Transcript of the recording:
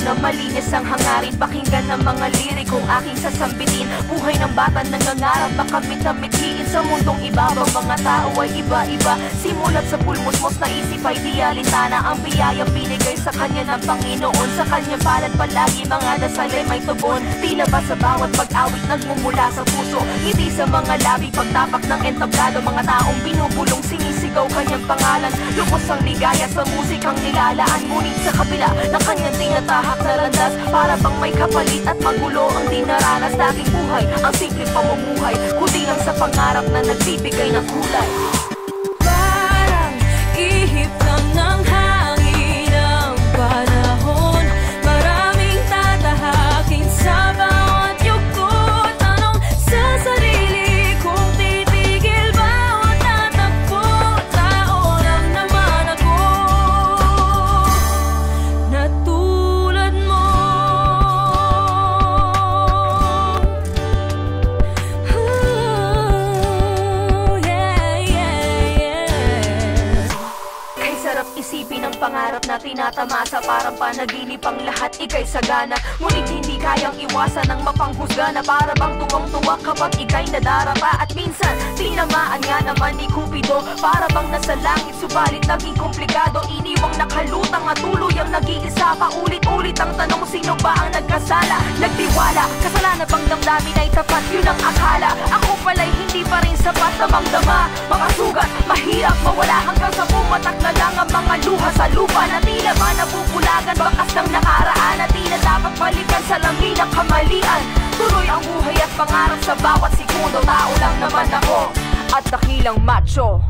na malinis ang hangarin. Pakinggan ng mga lirikong aking sasambitin. Buhay ng bata nangangarap, makamit na mithiin. Sa mundong ibabang mga tao ay iba-iba. Simulat sa pulmusmos na isip ay di alintana. Ang biyayang binigay sa kanya ng Panginoon. Sa kanyang palad palagi mga dasal ay may tugon. Tila ba sa bawat pag-awit nagmumula sa puso, hindi sa mga labi pagtapak ng entablado. Mga taong binubulong sinisigaw kanyang pangalan. Lubos ang ligaya sa musikang nilalaan. Ngunit sa kabila ng kanyang tinatahak na landas, para bang may kapalit at magulo ang dinaranas. Dating buhay, ang simpleng pamumuhay, kundi lang sa pangarap na nagbibigay ng kulay. Parang ihip lang ng hangin ang panahon. Maraming tatahakin sa bawat yugto. Tanong sa sarili kung titigil ba o tatakbo. Tao lang naman ako na tulad mo. Kay sarap isipin ang pangarap na tinatamasa. Parang panaginip ang lahat, ika'y sagana. Ngunit hindi kayang iwasan ang mapanghusga na para bang tuwang-tuwa kapag ika'y nadarapa. At minsan, tinamaan nga naman ni Cupido. Para bang nasa langit, subalit naging komplikado. Iniwang nakalutang at tuluyang nag-iisa. Paulit-ulit ang tanong, sino ba ang nagkasala? Nagtiwala, kasalanan bang damdamin ay tapat? Yun ang akala. Ako pala'y hindi pa rin sapat na magdama. Makasugat, mahirap mawala hanggang sa pumatak na lang ang mga luha sa lupa. Na tila ba nabubulagan, bakas ng nakaraan. Na tila dapat balikan sa lamin ng kamalian. Tuloy ang buhay at pangarap sa bawat segundo. Tao lang naman ako at dakilang macho.